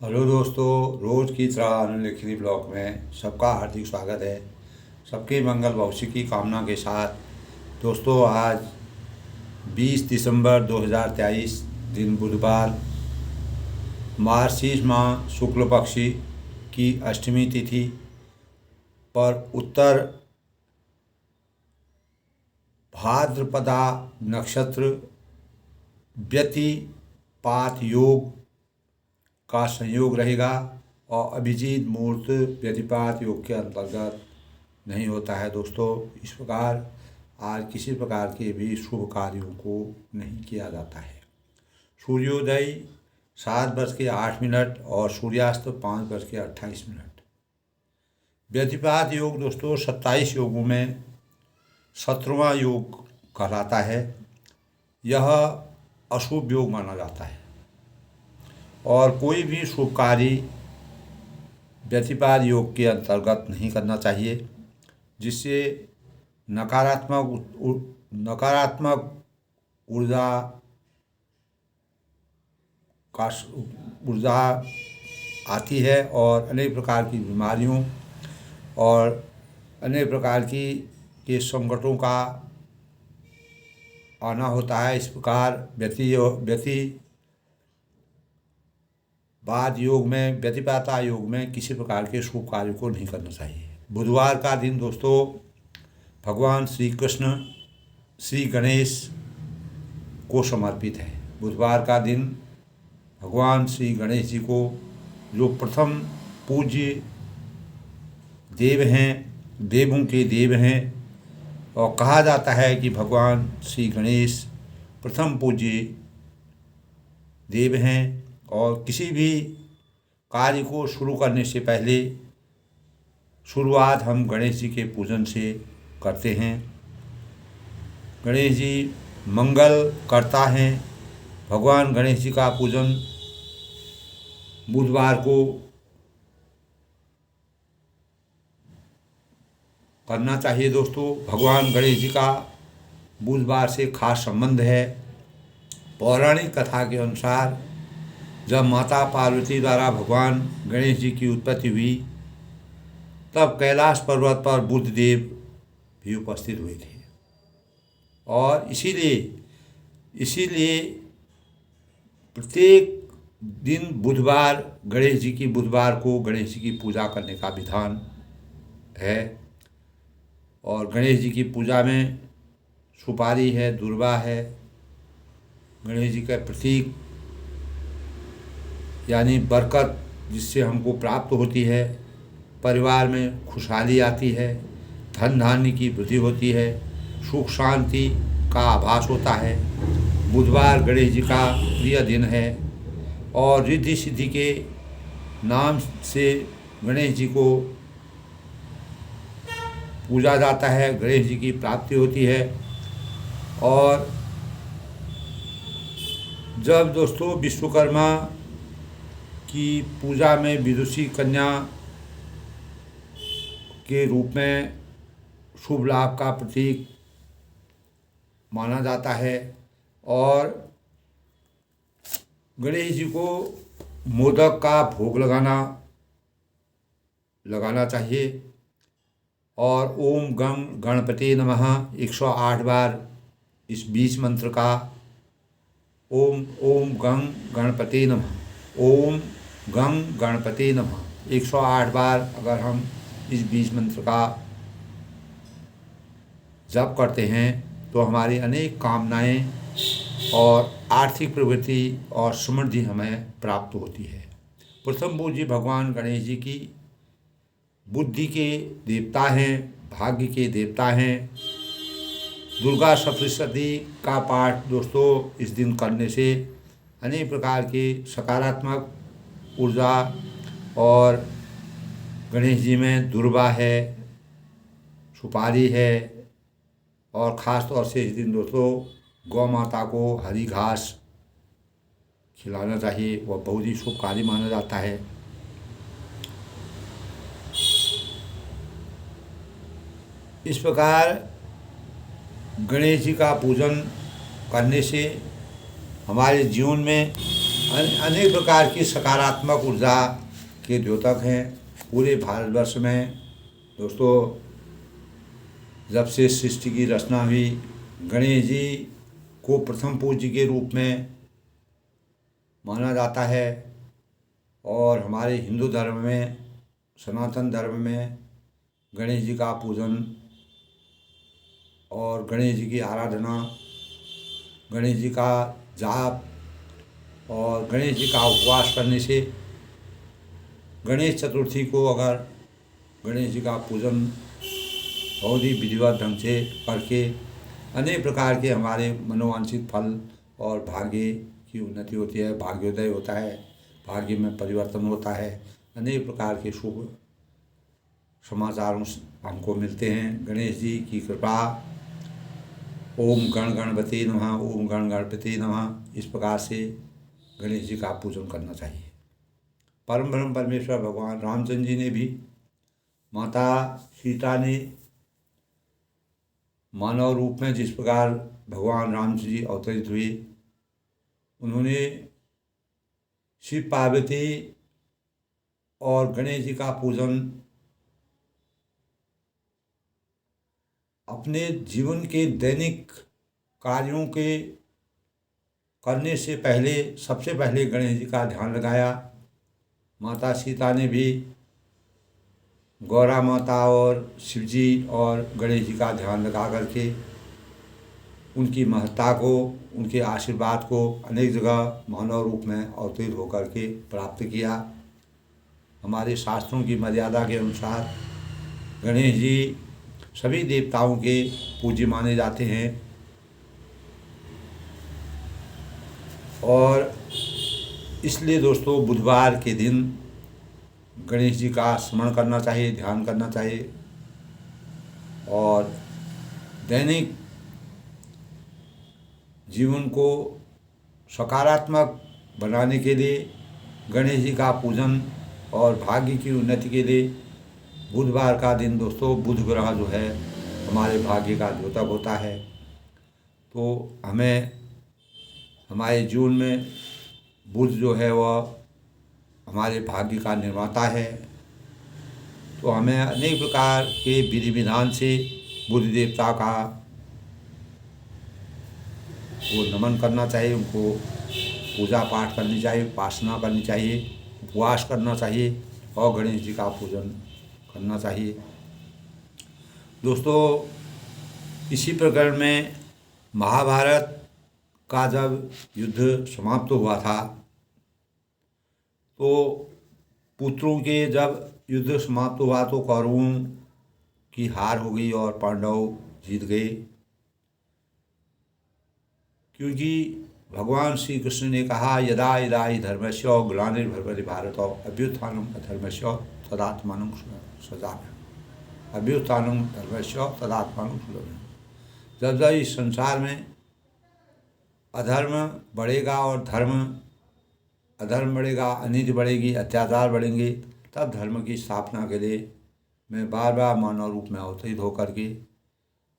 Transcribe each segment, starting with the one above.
Hello दोस्तों, रोज़ की तरह अनुलिखित ब्लॉग में सबका हार्दिक स्वागत है। सबके मंगल भविष्य की कामना के साथ दोस्तों, आज 20 दिसंबर 2023 दिन बुधवार, मार्गशीर्ष माह शुक्ल पक्षी की अष्टमी तिथि पर उत्तर भाद्रपदा नक्षत्र व्यतिपात योग का संयोग रहेगा और अभिजीत मुहूर्त व्यतिपात योग के अंतर्गत नहीं होता है। दोस्तों, इस प्रकार आज किसी प्रकार के भी शुभ कार्यों को नहीं किया जाता है। सूर्योदय 7:08 और सूर्यास्त 5:28। व्यतिपात योग दोस्तों 27 योगों में 17वां योग कहलाता है। यह अशुभ योग माना जाता है और कोई भी शुभ कार्य व्यतिपात योग के अंतर्गत नहीं करना चाहिए, जिससे नकारात्मक ऊर्जा का ऊर्जा आती है और अनेक प्रकार की बीमारियों और अनेक प्रकार के संकटों का आना होता है। इस प्रकार व्यतिपाता योग में किसी प्रकार के शुभ कार्य को नहीं करना चाहिए। बुधवार का दिन दोस्तों भगवान श्री कृष्ण श्री गणेश को समर्पित है। बुधवार का दिन भगवान श्री गणेश जी को, जो प्रथम पूज्य देव हैं, देवों के देव हैं, और कहा जाता है कि भगवान श्री गणेश प्रथम पूज्य देव हैं और किसी भी कार्य को शुरू करने से पहले शुरुआत हम गणेश जी के पूजन से करते हैं। गणेश जी मंगल करता हैं। भगवान गणेश जी का पूजन बुधवार को करना चाहिए। दोस्तों, भगवान गणेश जी का बुधवार से खास संबंध है। पौराणिक कथा के अनुसार जब माता पार्वती द्वारा भगवान गणेश जी की उत्पत्ति हुई, तब कैलाश पर्वत पर बुद्धदेव भी उपस्थित हुए थे और इसीलिए प्रत्येक दिन बुधवार बुधवार को गणेश जी की पूजा करने का विधान है। और गणेश जी की पूजा में सुपारी है, दूर्वा है, गणेश जी का प्रतीक यानी बरकत जिससे हमको प्राप्त होती है, परिवार में खुशहाली आती है, धन धान्य की वृद्धि होती है, सुख शांति का आभास होता है। बुधवार गणेश जी का प्रिय दिन है और रिद्धि सिद्धि के नाम से गणेश जी को पूजा जाता है, गणेश जी की प्राप्ति होती है। और जब दोस्तों विश्वकर्मा की पूजा में विदुषी कन्या के रूप में शुभ लाभ का प्रतीक माना जाता है और गणेश जी को मोदक का भोग लगाना चाहिए। और ओम गं गणपति नमः 108 बार इस बीज मंत्र का ओम गं गणपति नमः, ओम गं गणपति नमः 108 बार अगर हम इस बीज मंत्र का जप करते हैं तो हमारी अनेक कामनाएं और आर्थिक प्रवृत्ति और समृद्धि हमें प्राप्त होती है। प्रथम पूज्य भगवान गणेश जी की बुद्धि के देवता हैं, भाग्य के देवता हैं। दुर्गा सप्तशती का पाठ दोस्तों इस दिन करने से अनेक प्रकार के सकारात्मक ऊर्जा, और गणेश जी में दूर्वा है, सुपारी है, और ख़ास तौर से इस दिन दोस्तों गौ माता को हरी घास खिलाना चाहिए। वह बहुत ही शुभ कार्य माना जाता है। इस प्रकार गणेश जी का पूजन करने से हमारे जीवन में अनेक प्रकार की सकारात्मक ऊर्जा के द्योतक हैं पूरे भारतवर्ष में। दोस्तों, जब से सृष्टि की रचना हुई, गणेश जी को प्रथम पूज्य के रूप में माना जाता है। और हमारे हिंदू धर्म में, सनातन धर्म में गणेश जी का पूजन और गणेश जी की आराधना, गणेश जी का जाप और गणेश जी का उपवास करने से, गणेश चतुर्थी को अगर गणेश जी का पूजन बहुत ही विधिवत ढंग से करके अनेक प्रकार के हमारे मनोवांछित फल और भाग्य की उन्नति होती है, भाग्योदय होता है, भाग्य में परिवर्तन होता है, अनेक प्रकार के शुभ समाचार हमको मिलते हैं। गणेश जी की कृपा। ओम गण गणपति नमः, ओम गण गणपति नमः, इस प्रकार से गणेश जी का पूजन करना चाहिए। परम ब्रह्म परमेश्वर भगवान रामचंद्र जी ने भी, माता सीता ने मानव रूप में जिस प्रकार भगवान राम जी अवतरित हुए, उन्होंने शिव पार्वती और गणेश जी का पूजन अपने जीवन के दैनिक कार्यों के करने से पहले सबसे पहले गणेश जी का ध्यान लगाया। माता सीता ने भी गौरा माता और शिव जी और गणेश जी का ध्यान लगा करके उनकी महत्ता को, उनके आशीर्वाद को अनेक जगह मानव रूप में अवतरित होकर के प्राप्त किया। हमारे शास्त्रों की मर्यादा के अनुसार गणेश जी सभी देवताओं के पूज्य माने जाते हैं और इसलिए दोस्तों बुधवार के दिन गणेश जी का स्मरण करना चाहिए, ध्यान करना चाहिए और दैनिक जीवन को सकारात्मक बनाने के लिए गणेश जी का पूजन और भाग्य की उन्नति के लिए बुधवार का दिन दोस्तों, बुध ग्रह जो है हमारे भाग्य का द्योतक होता है। तो हमें हमारे जीवन में बुध जो है वह हमारे भाग्य का निर्माता है, तो हमें अनेक प्रकार के विधि विधान से बुध देवता का वो नमन करना चाहिए, उनको पूजा पाठ करनी चाहिए, उपासना करनी चाहिए, उपवास करना चाहिए और गणेश जी का पूजन करना चाहिए। दोस्तों, इसी प्रकार में महाभारत का जब युद्ध समाप्त हुआ था, तो पुत्रों के जब युद्ध समाप्त हुआ तो कौरवों की हार हो गई और पांडव जीत गए, क्योंकि भगवान श्री कृष्ण ने कहा यदा यदा हि धर्मस्य ग्लानिर्भवति भारत अभ्युत्थानम अधर्मस्य तदात्मानं सृजाम्यहम्, अभ्युत्थानम धर्मस्य तदात्मानं सृजाम्यहम्। जब जब इस संसार में अधर्म बढ़ेगा और अधर्म बढ़ेगा, अनीति बढ़ेगी, अत्याचार बढ़ेंगे, तब धर्म की स्थापना के लिए मैं बार बार मानव रूप में अवतरित होकर के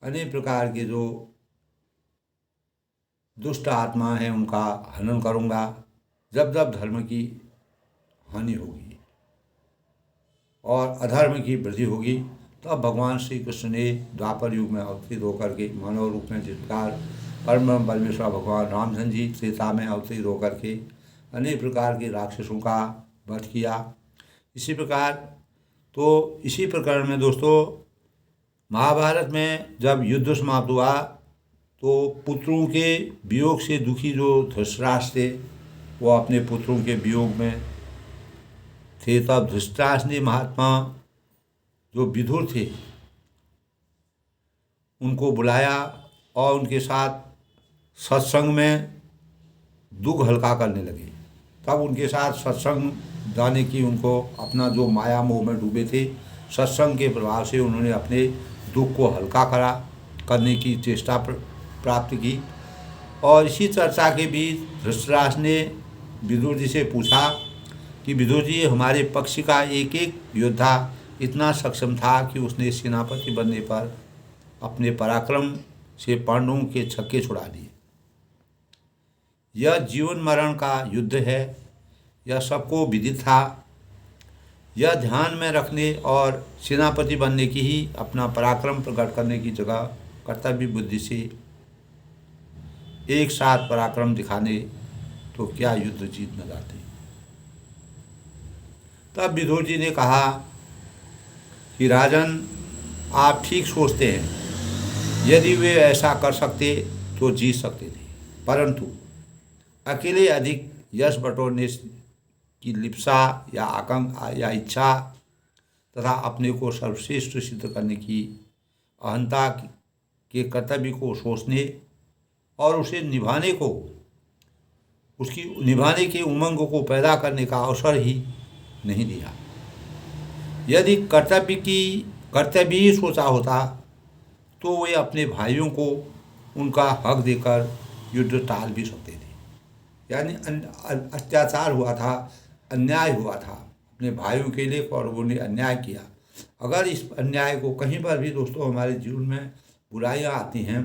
अनेक प्रकार के जो दुष्ट आत्मा हैं उनका हनन करूँगा। जब जब धर्म की हानि होगी और अधर्म की वृद्धि होगी, तब भगवान श्री कृष्ण ने द्वापर युग में अवतरित होकर के मानव रूप में जिस प्रकार परम परमेश्वर भगवान रामचंद्र जी त्रेता में अवतरित होकर के अनेक प्रकार के राक्षसों का वध किया। इसी प्रकार में दोस्तों महाभारत में जब युद्ध समाप्त हुआ तो पुत्रों के वियोग से दुखी जो धृतराष्ट्र थे वो अपने पुत्रों के वियोग में थे। तब धृतराष्ट्र ने महात्मा जो विदुर थे उनको बुलाया और उनके साथ सत्संग में दुख हल्का करने लगे। तब उनके साथ सत्संग जाने की, उनको अपना जो माया मोह में डूबे थे, सत्संग के प्रभाव से उन्होंने अपने दुख को हल्का करने की चेष्टा प्राप्त की। और इसी चर्चा के बीच धृतराष्ट्र ने विदुर जी से पूछा कि विदुर जी, हमारे पक्ष का एक एक योद्धा इतना सक्षम था कि उसने सेनापति बनने पर अपने पराक्रम से पांडवों के छक्के छुड़ा दिए। यह जीवन मरण का युद्ध है, यह सबको विदित था। यह ध्यान में रखने और सेनापति बनने की ही अपना पराक्रम प्रकट करने की जगह कर्तव्य बुद्धि से एक साथ पराक्रम दिखाने तो क्या युद्ध जीत न जाते। तब विदुर जी ने कहा कि राजन, आप ठीक सोचते हैं, यदि वे ऐसा कर सकते तो जीत सकते थे, परंतु अकेले अधिक यश बटोरने की लिप्सा या आकांक्षा या इच्छा तथा अपने को सर्वश्रेष्ठ सिद्ध करने की अहंता के कर्तव्य को सोचने और उसे निभाने के उमंग को पैदा करने का अवसर ही नहीं दिया। यदि कर्तव्य ही सोचा होता तो वे अपने भाइयों को उनका हक देकर युद्ध टाल भी सकते थे। यानी अत्याचार हुआ था, अन्याय हुआ था, अपने भाइयों के लिए कौरवों ने अन्याय किया। अगर इस अन्याय को कहीं पर भी दोस्तों हमारे जीवन में बुराइयां आती हैं,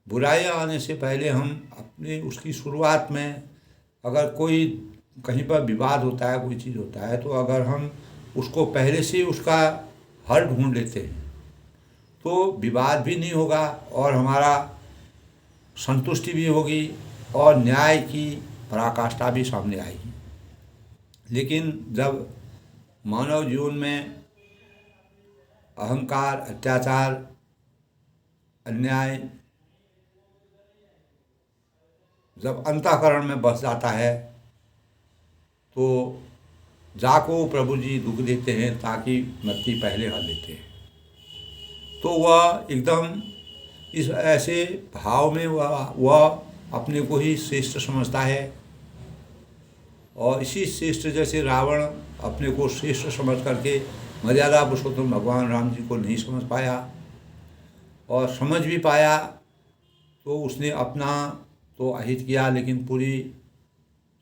बुराइयां आने से पहले हम अपने उसकी शुरुआत में अगर कोई कहीं पर विवाद होता है, कोई चीज़ होता है, तो अगर हम उसको पहले से उसका हल ढूंढ लेते हैं तो विवाद भी नहीं होगा और हमारा संतुष्टि भी होगी और न्याय की पराकाष्ठा भी सामने आएगी। लेकिन जब मानव जीवन में अहंकार, अत्याचार, अन्याय जब अंतःकरण में बस जाता है तो जाको प्रभु जी दुख देते हैं ताकि मृत्यु पहले हल लेते हैं। तो वह एकदम इस ऐसे भाव में वह अपने को ही श्रेष्ठ समझता है और इसी श्रेष्ठ जैसे रावण अपने को श्रेष्ठ समझ करके मर्यादा पुरुषोत्तम भगवान राम जी को नहीं समझ पाया और समझ भी पाया तो उसने अपना तो अहित किया, लेकिन पूरी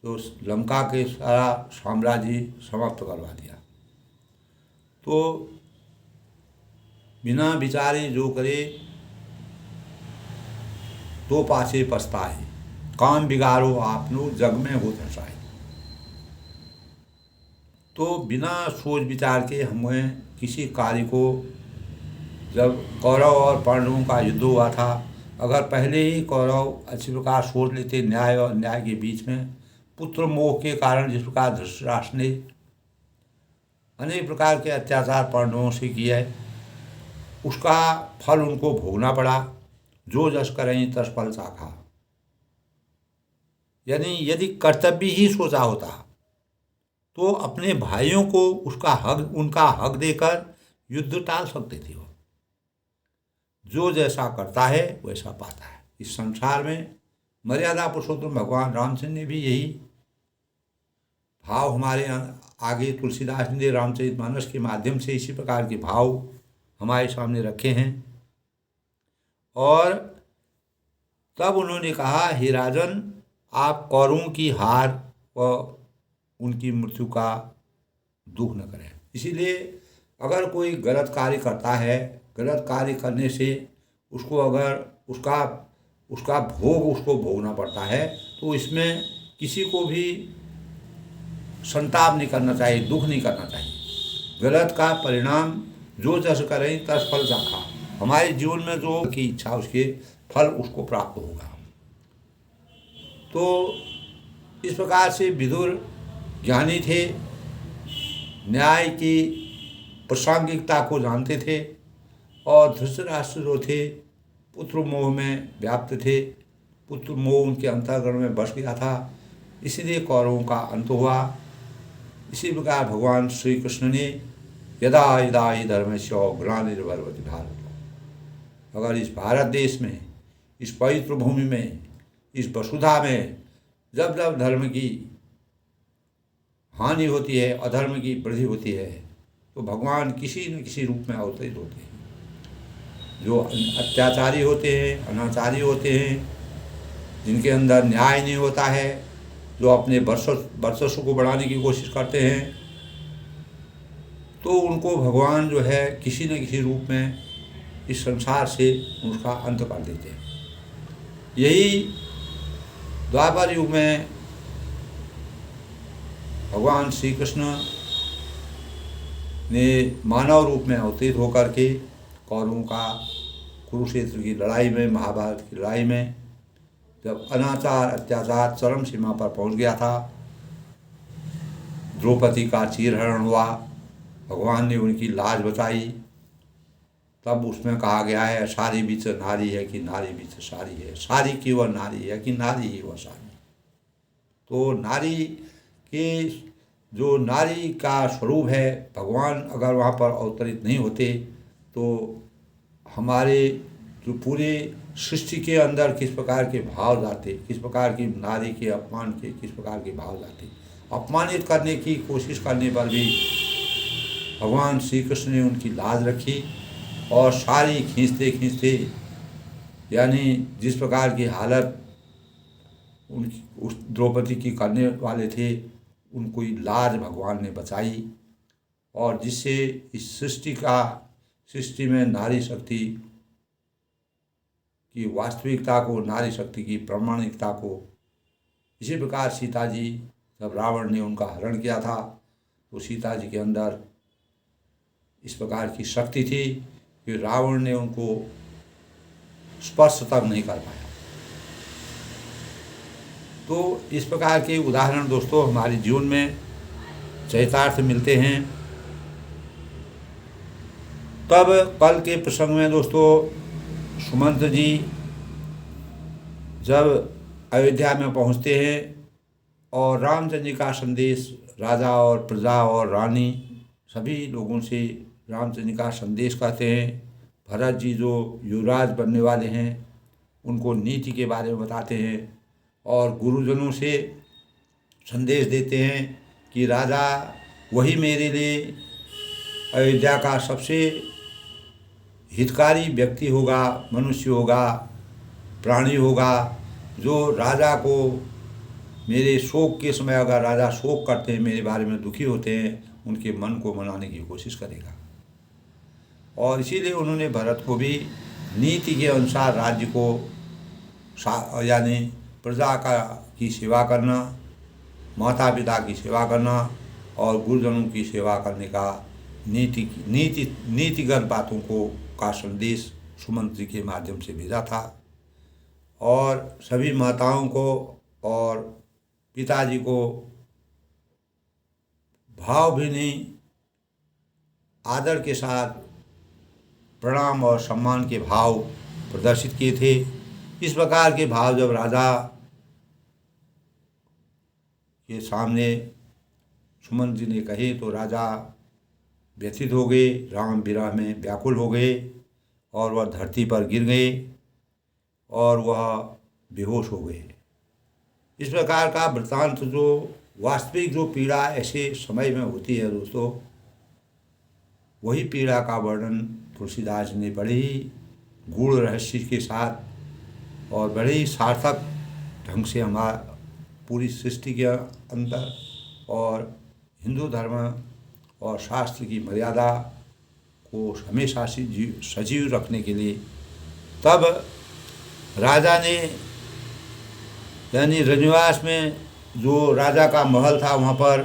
तो लंका के सारा साम्राज्य समाप्त करवा दिया। तो बिना विचारे जो करे तो पाछे पछताए, काम बिगाड़ो आपनो जग में हो धसाए। तो बिना सोच विचार के हमें किसी कार्य को, जब कौरव और पांडवों का युद्ध हुआ था, अगर पहले ही कौरव अच्छी प्रकार सोच लेते न्याय और अन्याय के बीच में, पुत्र मोह के कारण जिस प्रकार धृतराष्ट्र ने अनेक प्रकार के अत्याचार पांडवों से किया है, उसका फल उनको भोगना पड़ा। जो जस करें तस फल चाखा। यानी यदि कर्तव्य ही सोचा होता तो अपने भाइयों को उनका हक देकर युद्ध टाल सकते थे। वो जो जैसा करता है वैसा पाता है। इस संसार में मर्यादा पुरुषोत्तम भगवान रामचंद्र ने भी यही भाव हमारे आगे तुलसीदास ने रामचरितमानस के माध्यम से इसी प्रकार के भाव हमारे सामने रखे हैं। और तब उन्होंने कहा, हे राजन, आप कौरवों की हार व उनकी मृत्यु का दुख न करें। इसीलिए अगर कोई गलत कार्य करता है, गलत कार्य करने से उसको अगर उसका भोग उसको भोगना पड़ता है, तो इसमें किसी को भी संताप नहीं करना चाहिए, दुख नहीं करना चाहिए। गलत का परिणाम जो जस करें तस फल चाखा। हमारे जीवन में जो की इच्छा उसके फल उसको प्राप्त होगा। तो इस प्रकार से विदुर ज्ञानी थे, न्याय की प्रासंगिकता को जानते थे और धृतराष्ट्र जो थे पुत्र मोह में व्याप्त थे, पुत्र मोह उनके अंतःकरण में बस गया था, इसीलिए कौरवों का अंत हुआ। इसी प्रकार भगवान श्री कृष्ण ने यदा यदा हि धर्मस्य ग्लानिर्भवति भारत, अगर इस भारत देश में, इस पवित्र भूमि में, इस वसुधा में जब जब धर्म की हानि होती है, अधर्म की वृद्धि होती है, तो भगवान किसी न किसी रूप में अवतरित होते हैं। जो अत्याचारी होते हैं, अनाचारी होते हैं, जिनके अंदर न्याय नहीं होता है, जो अपने वर्चस्व को बढ़ाने की कोशिश करते हैं, तो उनको भगवान जो है किसी न किसी रूप में इस संसार से उसका अंत कर देते हैं। यही द्वापर युग में भगवान श्री कृष्ण ने मानव रूप में अवतरित होकर के कौरवों का कुरुक्षेत्र की लड़ाई में, महाभारत की लड़ाई में जब अनाचार अत्याचार चरम सीमा पर पहुंच गया था, द्रौपदी का चीरहरण हुआ, भगवान ने उनकी लाज बचाई, तब उसमें कहा गया है सारी बीच नारी है कि नारी बीच सारी है, सारी की वह नारी है कि नारी ही वह सारी। तो नारी के जो नारी का स्वरूप है, भगवान अगर वहाँ पर अवतरित नहीं होते तो हमारे जो पूरे सृष्टि के अंदर किस प्रकार के भाव जाते, किस प्रकार की नारी के अपमान के किस प्रकार के भाव जाते। अपमानित करने की कोशिश करने पर भी भगवान श्री कृष्ण ने उनकी लाज रखी और सारी खींचते खींचते, यानी जिस प्रकार की हालत उनकी उस द्रौपदी की करने वाले थे, उनको लाज भगवान ने बचाई और जिससे इस सृष्टि में नारी शक्ति की वास्तविकता को, नारी शक्ति की प्रामाणिकता को, इसी प्रकार सीता जी जब रावण ने उनका हरण किया था तो सीता जी के अंदर इस प्रकार की शक्ति थी कि रावण ने उनको स्पर्श तक नहीं कर पाया। तो इस प्रकार के उदाहरण दोस्तों हमारे जीवन में चरितार्थ मिलते हैं। तब कल के प्रसंग में दोस्तों सुमंत जी जब अयोध्या में पहुंचते हैं और रामचंद्र जी का संदेश राजा और प्रजा और रानी सभी लोगों से रामचंद्र जी का संदेश कहते हैं। भरत जी जो युवराज बनने वाले हैं उनको नीति के बारे में बताते हैं और गुरुजनों से संदेश देते हैं कि राजा वही मेरे लिए अयोध्या का सबसे हितकारी व्यक्ति होगा, मनुष्य होगा, प्राणी होगा, जो राजा को मेरे शोक के समय अगर राजा शोक करते हैं, मेरे बारे में दुखी होते हैं, उनके मन को मनाने की कोशिश करेगा। और इसीलिए उन्होंने भरत को भी नीति के अनुसार राज्य को यानी प्रजा की सेवा करना, माता पिता की सेवा करना और गुरुजनों की सेवा करने का नीतिगत बातों का संदेश सुमंत जी के माध्यम से भेजा था। और सभी माताओं को और पिताजी को भावभीनी आदर के साथ प्रणाम और सम्मान के भाव प्रदर्शित किए थे। इस प्रकार के भाव जब राजा के सामने सुमंत जी ने कहे तो राजा व्यथित हो गए, राम विरह में व्याकुल हो गए और वह धरती पर गिर गए और वह बेहोश हो गए। इस प्रकार का वृत्तांत जो वास्तविक जो पीड़ा ऐसे समय में होती है दोस्तों, वही पीड़ा का वर्णन तुलसीदास ने बड़े ही गूढ़ रहस्य के साथ और बड़े ही सार्थक ढंग से हमारा पूरी सृष्टि के अंदर और हिंदू धर्म और शास्त्र की मर्यादा को हमेशा सजीव रखने के लिए तब राजा ने यानी रनिवास में जो राजा का महल था वहाँ पर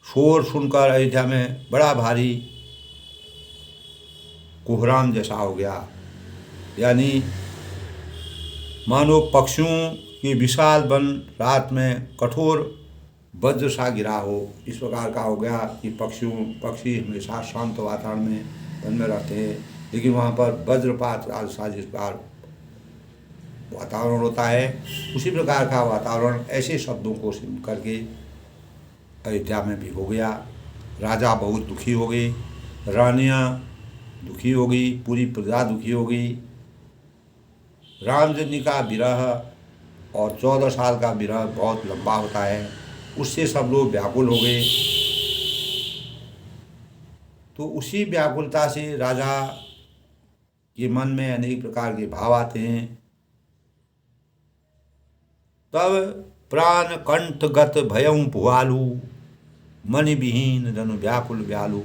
शोर सुनकर अयोध्या में बड़ा भारी कोहराम जैसा हो गया, यानी मानो पक्षियों की विशाल वन रात में कठोर वज्र सा गिरा हो, इस प्रकार का हो गया कि पक्षी हमेशा शांत वातावरण में वन में रहते हैं, लेकिन वहाँ पर वज्रपात सा जिस प्रकार वातावरण होता है उसी प्रकार का वातावरण ऐसे शब्दों को सुन करके अयोध्या में भी हो गया। राजा बहुत दुखी हो गए, रानियाँ दुखी हो गई, पूरी प्रजा दुखी हो गई। रामचंद्र जी का विरह और 14 साल का विरह बहुत लंबा होता है, उससे सब लोग व्याकुल हो गए। तो उसी व्याकुलता से राजा के मन में अनेक प्रकार के भाव आते हैं। तब प्राण कंठगत भयं भुआलु, मनि विहीन जनु व्याकुल व्यालु,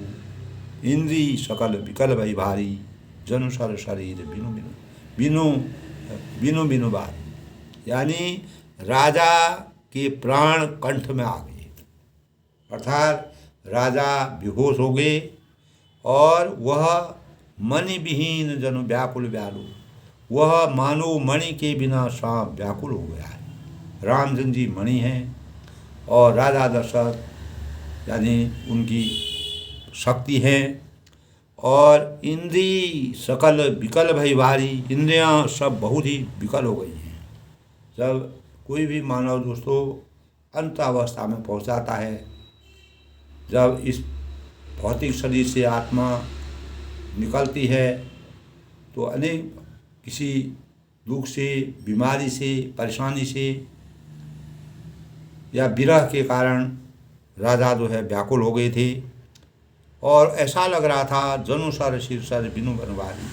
इंद्री सकल विकल भई भारी, जनु सर शरीर बिनु बिनु बिनु बिनु बिनु बारी। यानी राजा के प्राण कंठ में आ गए, अर्थात राजा बेहोश हो गए और वह मणि विहीन जन व्याकुल व्यालु, वह मानो मणि के बिना सांप व्याकुल हो गया है। रामचंद्र जी मणि हैं और राजा दशरथ यानी उनकी शक्ति है, और इंद्री सकल विकल भई भारी, इंद्रियां सब बहुत ही विकल हो गई हैं। जब कोई भी मानव दोस्तों अंत अवस्था में पहुंचाता है, जब इस भौतिक शरीर से आत्मा निकलती है तो अनेक किसी दुख से, बीमारी से, परेशानी से या विरह के कारण राजा जो है व्याकुल हो गए थे और ऐसा लग रहा था जनु सर सिर सर बिनु बनवारी,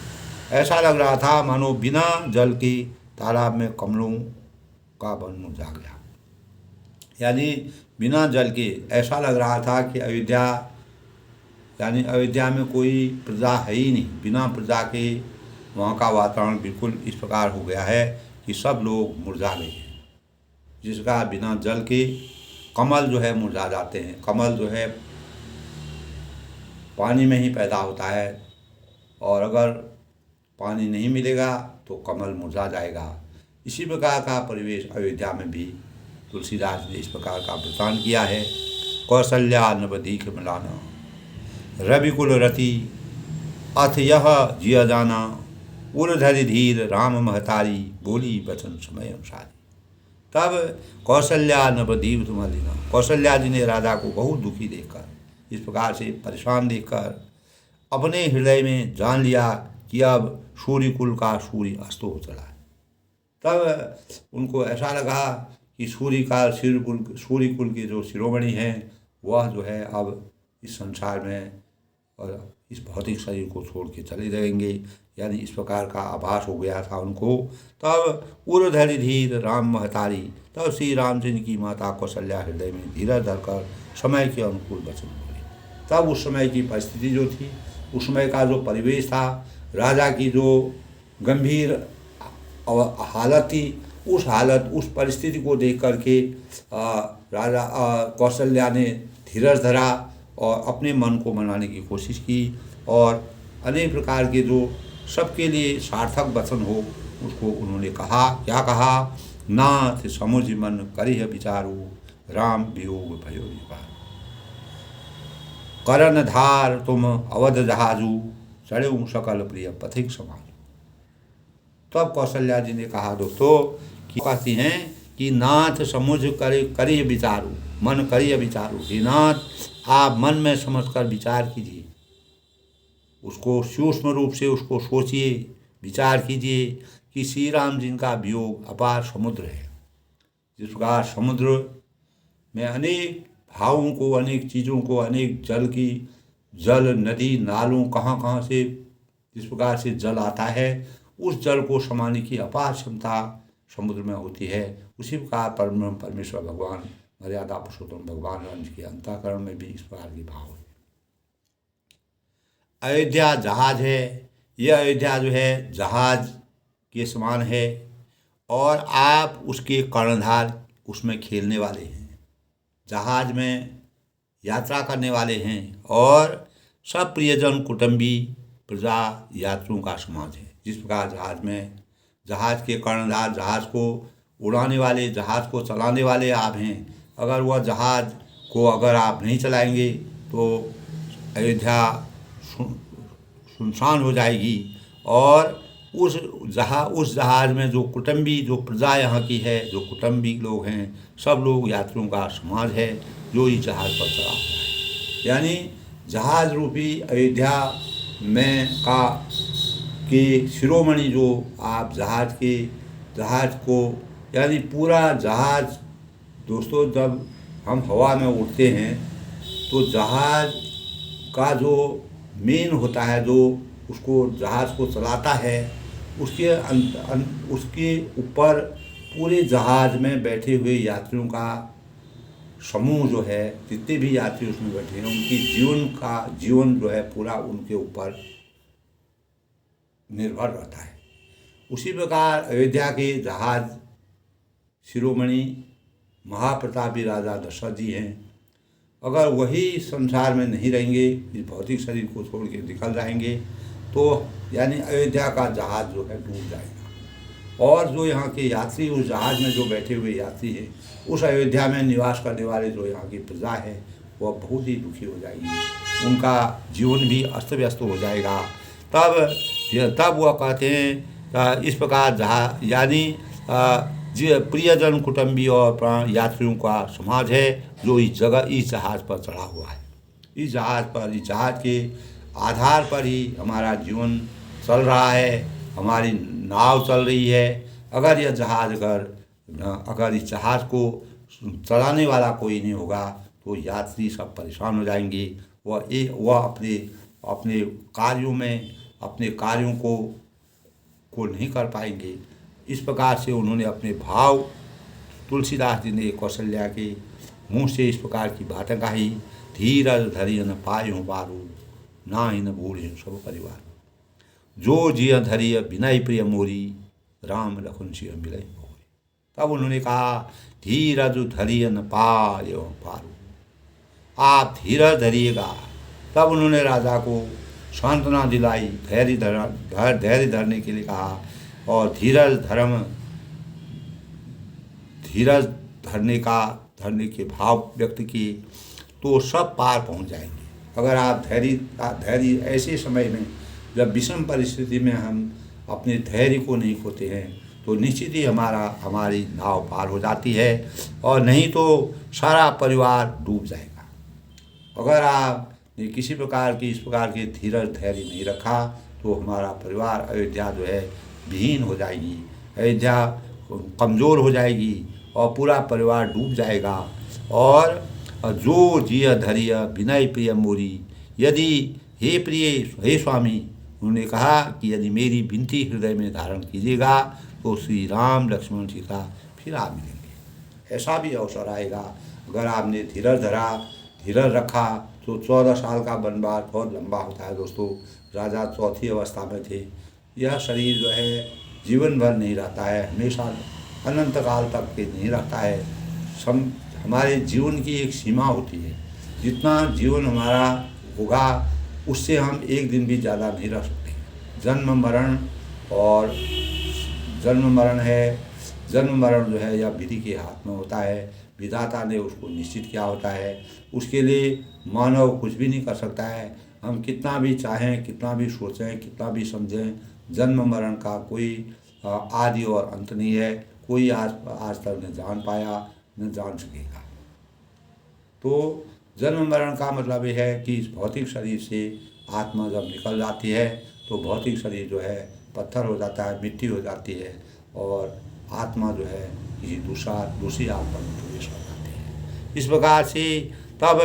ऐसा लग रहा था मानो बिना जल के तालाब में कमलों का वन मुरझा गया। यानी बिना जल के ऐसा लग रहा था कि अयोध्या यानी अयोध्या में कोई प्रजा है ही नहीं, बिना प्रजा के वहाँ का वातावरण बिल्कुल इस प्रकार हो गया है कि सब लोग मुरझा गए हैं। जिसका बिना जल के कमल जो है मुरझा जाते हैं। कमल जो है पानी में ही पैदा होता है और अगर पानी नहीं मिलेगा तो कमल मुरझा जाएगा। इसी प्रकार का परिवेश अयोध्या में भी तुलसीदास ने इस प्रकार का वृतांत किया है। कौशल्या नवदीक मिलाना, रविकुल रति अथ यह जिया जाना, उर्धरि धीर राम महतारी, बोली वचन समय अनुसारी। तब कौशल्या नवदीप मलिना, कौशल्या जी ने राजा को बहुत दुखी देखकर, इस प्रकार से परेशान देखकर अपने हृदय में जान लिया कि अब सूर्यकुल का सूर्य अस्त हो चला है। तब उनको ऐसा लगा कि सूर्यकुल के जो शिरोमणि हैं वह जो है अब इस संसार में और इस भौतिक शरीर को छोड़ के चले जाएंगे, यानी इस प्रकार का आभास हो गया था उनको। तब उर्धरि धीर राम महतारी, तब श्री रामचंद्र की माता कौशल्या हृदय में धीरज धरकर समय के अनुकूल वचन बोले। तब उस समय की परिस्थिति जो थी, उस समय का जो परिवेश था, राजा की जो गंभीर हालत थी, उस परिस्थिति को देख करके राजा कौशल्या ने धीरज धरा और अपने मन को मनाने की कोशिश की और अनेक प्रकार के जो सबके लिए सार्थक वचन हो उसको उन्होंने कहा। क्या कहा? नाथ समुझ मन करिह विचारू, राम वियोग भयो विपार, करण धार तुम अवध जहाजू, चढ़ऊ सकल प्रिय पथिक समाज। तब कौशल्या जी ने कहा दोस्तों कि कहती हैं कि नाथ समुझ करिह विचारू, मन करिह विचारू, हे नाथ आप मन में समझकर विचार कीजिए, उसको सूक्ष्म रूप से उसको सोचिए, विचार कीजिए कि श्री राम जी का वियोग अपार समुद्र है। जिस प्रकार समुद्र में अनेक भावों को, अनेक चीज़ों को, अनेक जल नदी नालों कहाँ से जिस प्रकार से जल आता है, उस जल को समाने की अपार क्षमता समुद्र में होती है। उसी प्रकार परमेश्वर भगवान, मर्यादा पुरुषोत्तम भगवान राम जी के अंतःकरण में भी इस प्रकार की भाव है। अयोध्या जहाज है, यह अयोध्या जो है जहाज के समान है और आप उसके कर्णधार उसमें खेलने वाले हैं, जहाज में यात्रा करने वाले हैं और सब प्रियजन कुटुंबी प्रजा यात्रियों का समाज है। जिस प्रकार जहाज के कर्णधार, जहाज को उड़ाने वाले, जहाज को चलाने वाले आप हैं, अगर वह जहाज को अगर आप नहीं चलाएंगे तो अयोध्या सुनसान हो जाएगी और उस जहाज में जो कुटुंबी, जो प्रजा यहाँ की है, जो कुटुंबी लोग हैं, सब लोग यात्रियों का समाज है जो इस जहाज पर चला हुआ है। यानी जहाज रूपी अयोध्या में के शिरोमणि जो आप जहाज को यानी पूरा जहाज दोस्तों, जब हम हवा में उड़ते हैं तो जहाज का जो मेन होता है, जो उसको जहाज को चलाता है, उसके ऊपर पूरे जहाज में बैठे हुए यात्रियों का समूह जो है, जितने भी यात्री उसमें बैठे हैं, उनकी जीवन जो है पूरा उनके ऊपर निर्भर रहता है। उसी प्रकार अयोध्या के जहाज शिरोमणि महाप्रतापी राजा दशरथ जी हैं। अगर वही संसार में नहीं रहेंगे, इस भौतिक शरीर को छोड़ के निकल जाएंगे, तो यानी अयोध्या का जहाज जो है डूब जाएगा। और जो यहाँ के यात्री, उस जहाज में जो बैठे हुए यात्री हैं, उस अयोध्या में निवास करने वाले जो यहाँ की प्रजा है, वह बहुत ही दुखी हो जाएगी। उनका जीवन भी अस्त व्यस्त हो जाएगा। तब वह कहते हैं इस प्रकार जहाज यानी प्रियजन, कुटुंबी और प्राण यात्रियों का समाज है जो इस जहाज पर चढ़ा हुआ है। इस जहाज के आधार पर ही हमारा जीवन चल रहा है, हमारी नाव चल रही है। अगर इस जहाज को चलाने वाला कोई नहीं होगा तो यात्री सब परेशान हो जाएंगे। वह अपने कार्यों को नहीं कर पाएंगे। इस प्रकार से उन्होंने अपने भाव, तुलसीदास जी ने कौशल्या के मुँह से इस प्रकार की बातें कही। धीरज धरि न पायो बारू, ना ही न बूढ़े सब परिवार। जो जिय धरिय विनय प्रिय मोरी, राम लखन सिय मिलय मोरी। तब उन्होंने कहा धीरज धरिय न पायो बारू, आप धीरज धरिएगा। तब उन्होंने राजा को सांत्वना दिलाई, धैर्य धरने के लिए कहा और धीरज धरने के भाव व्यक्त किए, तो सब पार पहुंच जाएंगे। अगर आप धैर्य ऐसे समय में, जब विषम परिस्थिति में हम अपने धैर्य को नहीं खोते हैं, तो निश्चित ही हमारी नाव पार हो जाती है, और नहीं तो सारा परिवार डूब जाएगा। अगर आपने किसी प्रकार की इस प्रकार के धीरज धैर्य नहीं रखा, तो हमारा परिवार, अयोध्या जो है विहीन हो जाएगी, अयोध्या कमज़ोर हो जाएगी और पूरा परिवार डूब जाएगा। और जो जिय धरिय विनय प्रिय मोरी, यदि हे स्वामी, उन्होंने कहा कि यदि मेरी विनती हृदय में धारण कीजिएगा तो श्री राम लक्ष्मण सीता फिर आप मिलेंगे। ऐसा भी अवसर आएगा। अगर आपने धीरज रखा तो 14 साल का वनवास बहुत लंबा होता है दोस्तों। राजा चौथी अवस्था में थे। यह शरीर जो है जीवन भर नहीं रहता है, हमेशा अनंत काल तक के नहीं रहता है। हमारे जीवन की एक सीमा होती है, जितना जीवन हमारा होगा उससे हम एक दिन भी ज़्यादा नहीं रह सकते। जन्म मरण जो है या विधि के हाथ में होता है। विधाता ने उसको निश्चित किया होता है, उसके लिए मानव कुछ भी नहीं कर सकता है। हम कितना भी चाहें, कितना भी सोचें, कितना भी समझें, जन्म मरण का कोई आदि और अंत नहीं है। कोई आज तक न जान पाया, न जान सकेगा। तो जन्म मरण का मतलब यह है कि इस भौतिक शरीर से आत्मा जब निकल जाती है तो भौतिक शरीर जो है पत्थर हो जाता है, मिट्टी हो जाती है, और आत्मा जो है किसी दूसरी आत्मा में प्रवेश कर जाती है। इस प्रकार से तब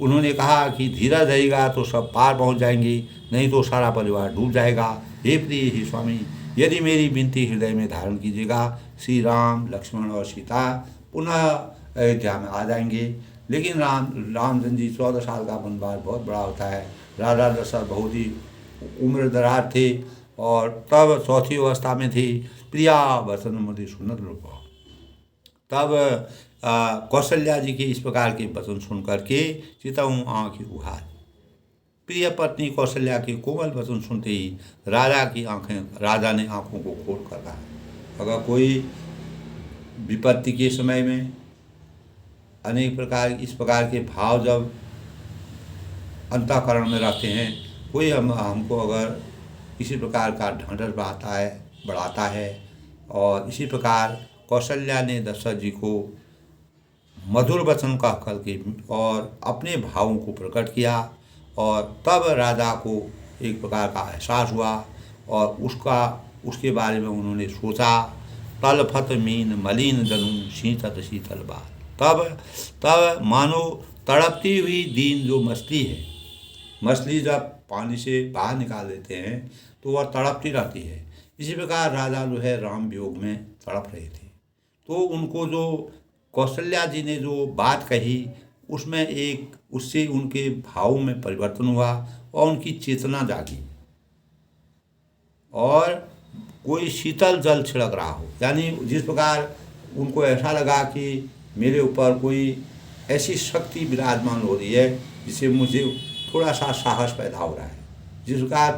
उन्होंने कहा कि धीरज रहेगा तो सब पार पहुंच जाएंगी, नहीं तो सारा परिवार डूब जाएगा। हे प्रिय, हे स्वामी, यदि मेरी विनती हृदय में धारण कीजिएगा, श्री राम, लक्ष्मण और सीता पुनः अयोध्या में आ जाएंगे। लेकिन रामचंद्र जी 14 साल का वनवास बहुत बड़ा होता है। राजा दशरथ बहुत ही उम्र दराज थे और तब चौथी अवस्था में थे। प्रिया वचन मधुर सुनत रूप। तब कौशल्या जी के इस प्रकार के वचन सुन करके चितऊ आँख उघार। प्रिय पत्नी कौशल्या के कोमल वचन सुनते ही राजा ने आँखों को खोल कर कहा, अगर कोई विपत्ति के समय में अनेक प्रकार इस प्रकार के भाव जब अंतःकरण में रहते हैं, कोई हमको अगर किसी प्रकार का ढांढस बढ़ाता है और इसी प्रकार कौशल्या ने दशरथ जी को मधुर वचन कह करके और अपने भावों को प्रकट किया, और तब राजा को एक प्रकार का एहसास हुआ और उसके बारे में उन्होंने सोचा। तलफत मीन मलिन जनु शीतत शीतल बात। तब मानो तड़पती हुई दीन जो मछली है, मछली जब पानी से बाहर निकाल देते हैं तो वह तड़पती रहती है। इसी प्रकार राजा जो है राम वियोग में तड़प रहे थे। तो उनको जो कौशल्या जी ने जो बात कही उससे उनके भावों में परिवर्तन हुआ और उनकी चेतना जागी, और कोई शीतल जल छिड़क रहा हो, यानी जिस प्रकार उनको ऐसा लगा कि मेरे ऊपर कोई ऐसी शक्ति विराजमान हो रही है जिससे मुझे थोड़ा सा साहस पैदा हो रहा है। जिस प्रकार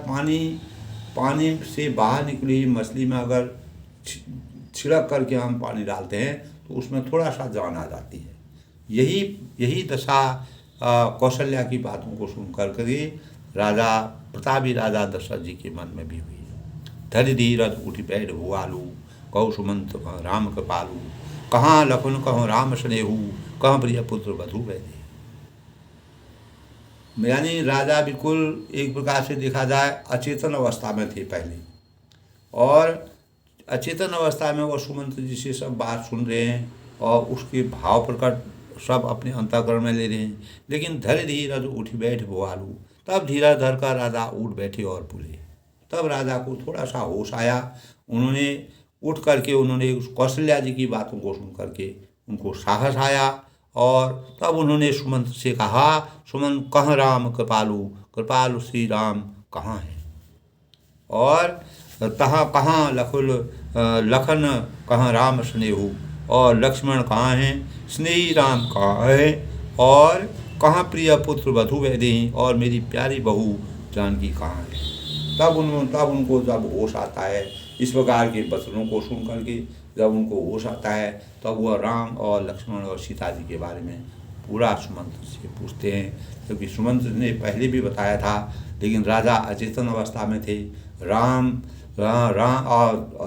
पानी से बाहर निकली हुई मछली में अगर छिड़क करके हम पानी डालते हैं तो उसमें थोड़ा सा जान आ जाती है। यही दशा कौशल्या की बातों को सुन करके राजा प्रतापी राजा दशरथ जी के मन में भी हुई। धरि धीरज उठि बैठ भुआलू, कहु सुमंत राम कृपालू, कहाँ लखन कहूँ राम स्नेहू, कहाँ प्रिय पुत्र वधु वैदे। यानी राजा बिल्कुल एक प्रकार से देखा जाए अचेतन अवस्था में थे पहले, और अचेतन अवस्था में वो सुमंत जी से सब बात सुन रहे हैं और उसके भाव प्रकट सब अपने अंतःकरण में ले रहे हैं। लेकिन धरि धीरज उठ बैठ भुआलू, तब धीरज धर कर राजा उठ बैठे और बोले। तब राजा को थोड़ा सा होश आया। उन्होंने उठ करके उन्होंने उस कौशल्या जी की बातों को सुन करके उनको साहस आया, और तब उन्होंने सुमंत से कहा, सुमंत कहाँ राम कृपालु, कृपालु श्री राम कहाँ हैं, और तहाँ कहाँ लखन कहाँ राम स्नेहू, और लक्ष्मण कहाँ हैं, स्नेही राम कहाँ है, और कहाँ प्रिय पुत्र वधु वैदेही, और मेरी प्यारी बहू जानकी कहाँ है। तब उनको जब होश आता है, इस प्रकार के वचनों को सुन करके जब उनको होश आता है, तब वह राम और लक्ष्मण और सीता जी के बारे में पूरा सुमंत से पूछते हैं, क्योंकि सुमंत ने पहले भी बताया था, लेकिन राजा अचेतन अवस्था में थे।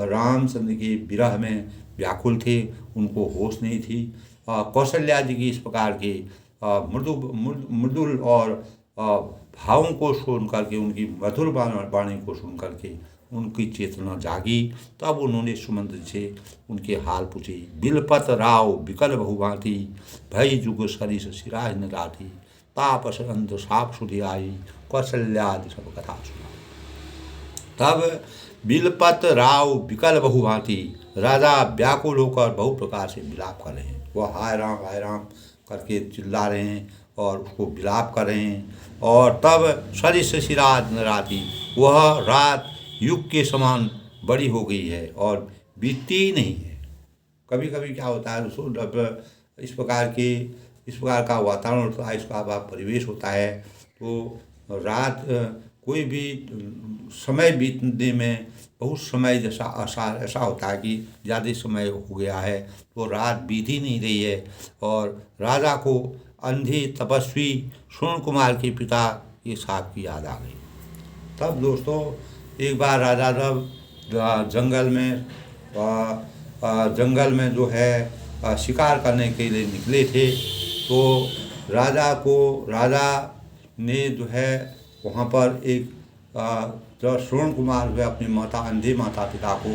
रामचंद्र के विरह में व्याकुल थे, उनको होश नहीं थी। कौशल्या जी की इस प्रकार के मृदुल और भावों को सुन करके, उनकी मधुर वाणी को सुन करके उनकी चेतना जागी। तब उन्होंने सुमंत से उनके हाल पूछे। बिलपत राव विकल बहुभांति, भई जुग सरिस सिराज न राठी, तापस अंध साप सुधि आई, कौशल्यादि सब कथा सुना। तब बिलपत राव विकल बहुभांति, राजा व्याकुल होकर बहु प्रकार से विलाप कर रहे हैं। वह हाय राम करके चिल्ला रहे हैं और उसको विलाप कर रहे हैं। और तब सरिस सिराज न राठी, वह रात युग के समान बड़ी हो गई है और बीतती ही नहीं है। कभी कभी क्या होता है, इस प्रकार का वातावरण होता है, इसका परिवेश होता है, तो रात कोई भी समय बीतने में बहुत समय जैसा ऐसा होता है कि ज़्यादा समय हो गया है, तो रात बीत ही नहीं रही है। और राजा को अंधे तपस्वी श्रवण कुमार के पिता के साथ की याद आ गई। तब दोस्तों एक बार राजा जब जंगल में जो है शिकार करने के लिए निकले थे, तो राजा ने जो है वहाँ पर एक जो श्रवण कुमार जो है अपनी अंधे माता पिता को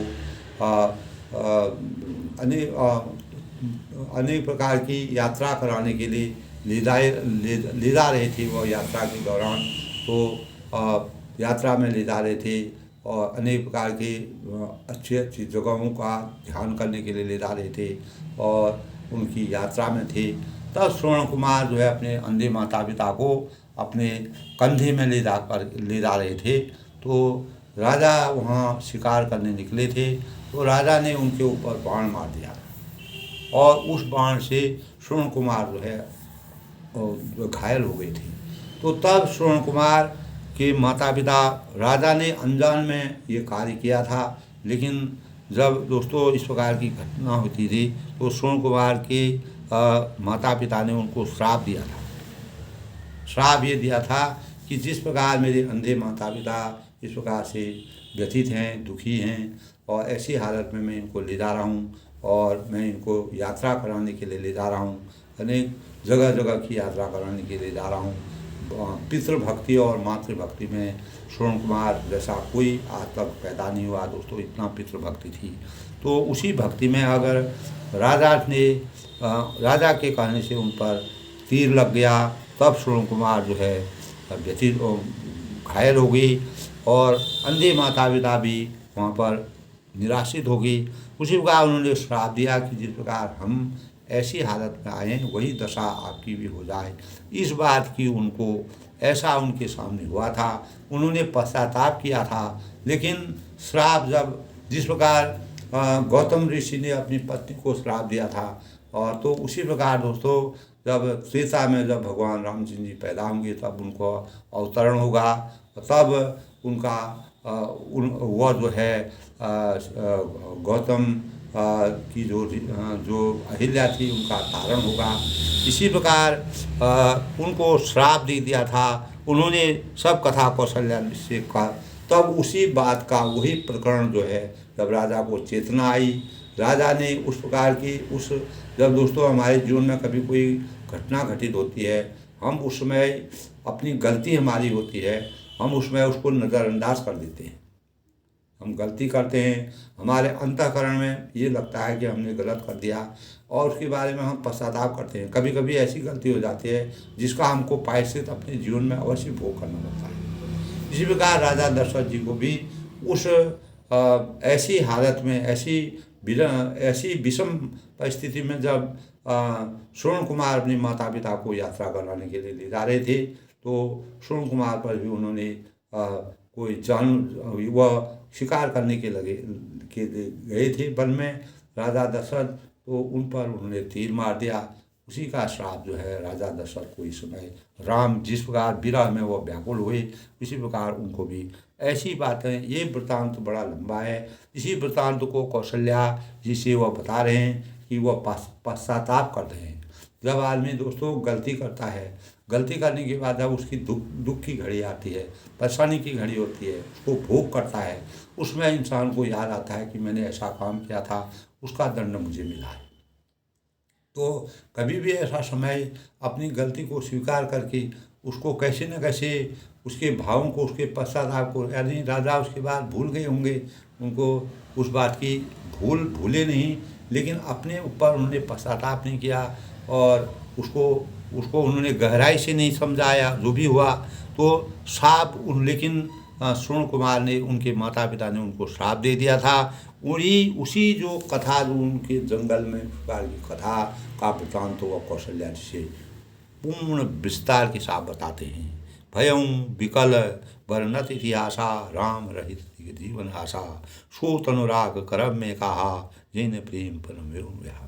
अनेक प्रकार की यात्रा कराने के लिए ले जा रहे थे। वो यात्रा के दौरान तो यात्रा में ले जा रहे थे और अनेक प्रकार के अच्छी जगहों का ध्यान करने के लिए ले जा रहे थे और उनकी यात्रा में थे। तब श्रवण कुमार जो है अपने अंधे माता पिता को अपने कंधे में ले जा रहे थे। तो राजा वहाँ शिकार करने निकले थे, तो राजा ने उनके ऊपर बाण मार दिया और उस बाण से श्रवण कुमार जो है घायल हो गए थे। तो तब श्रवण कुमार के माता पिता, राजा ने अनजान में ये कार्य किया था, लेकिन जब दोस्तों इस प्रकार की घटना होती थी तो श्रवण कुमार के माता पिता ने उनको श्राप दिया था। श्राप ये दिया था कि जिस प्रकार मेरे अंधे माता पिता इस प्रकार से व्यथित हैं, दुखी हैं, और ऐसी हालत में मैं इनको ले जा रहा हूँ और मैं इनको यात्रा कराने के लिए ले जा रहा हूँ, अनेक जगह जगह की यात्रा कराने के लिए जा रहा हूँ। पितृभक्ति और मातृभक्ति में श्रवण कुमार जैसा कोई आज तक पैदा नहीं हुआ दोस्तों, इतना पितृभक्ति थी। तो उसी भक्ति में अगर राजा के कहने से उन पर तीर लग गया, तब श्रवण कुमार जो है व्यथित घायल हो गई और अंधे माता पिता भी वहाँ पर निराशित हो गई। उसी प्रकार उन्होंने श्राप दिया कि जिस प्रकार हम ऐसी हालत में आए हैं वही दशा आपकी भी हो जाए। इस बात की उनको ऐसा उनके सामने हुआ था, उन्होंने पश्चाताप किया था, लेकिन श्राप जब जिस प्रकार गौतम ऋषि ने अपनी पत्नी को श्राप दिया था। और तो उसी प्रकार दोस्तों जब त्रेता में जब भगवान रामचंद्र जी पैदा होंगे तब उनको अवतरण होगा, तब उनका वह जो है गौतम की जो अहिल्या थी उनका तारण होगा। इसी प्रकार उनको श्राप दे दिया था। उन्होंने सब कथा कौशल्या से कहा, तब उसी बात का वही प्रकरण जो है जब राजा को चेतना आई, राजा ने उस प्रकार की जब दोस्तों हमारे जीवन में कभी कोई घटना घटित होती है, हम उस समय अपनी गलती हमारी होती है, हम उसमें उसको नज़रअंदाज कर देते हैं। हम गलती करते हैं, हमारे अंतःकरण में ये लगता है कि हमने गलत कर दिया और उसके बारे में हम पश्चाताप करते हैं। कभी कभी ऐसी गलती हो जाती है जिसका हमको प्रायश्चित अपने जीवन में अवश्य भोग करना पड़ता है। इसी प्रकार राजा दशरथ जी को भी उस ऐसी हालत में, ऐसी विषम परिस्थिति में जब श्रवण कुमार अपने माता पिता को यात्रा कराने के लिए ले जा रहे थे, तो श्रवण कुमार पर भी उन्होंने कोई वह शिकार करने के गए थे वन में राजा दशरथ, तो उन पर उन्होंने तीर मार दिया। उसी का श्राप जो है राजा दशरथ को इस समय राम जिस प्रकार विरह में वो व्याकुल हुए, इसी प्रकार उनको भी ऐसी बातें। ये वृत्तांत बड़ा लंबा है। इसी वृत्तांत को कौशल्या जी से वह बता रहे हैं कि वह पश्चाताप कर रहे हैं। जब आदमी दोस्तों गलती करता है, गलती करने के बाद जब उसकी दुख की घड़ी आती है, परेशानी की घड़ी होती है, उसको भोग करता है, उसमें इंसान को याद आता है कि मैंने ऐसा काम किया था, उसका दंड मुझे मिला है। तो कभी भी ऐसा समय अपनी गलती को स्वीकार करके उसको कैसे न कैसे उसके भावों को, उसके पश्चाताप को, यानी राजा उसके बाद भूल गए होंगे, उनको उस बात की भूले नहीं, लेकिन अपने ऊपर उन्होंने पश्चाताप नहीं किया और उसको उन्होंने गहराई से नहीं समझाया। जो भी हुआ तो लेकिन श्रवण कुमार ने, उनके माता पिता ने उनको श्राप दे दिया था। उसी जो कथा जो उनके जंगल में की कथा का वृत्तांत वह कौशल्या से पूर्ण विस्तार के साथ बताते हैं। भयं विकल वर्णत इतिहासा राम रहित जीवन आशा, सो तनुराग करम में कहा जैन प्रेम परम विहा।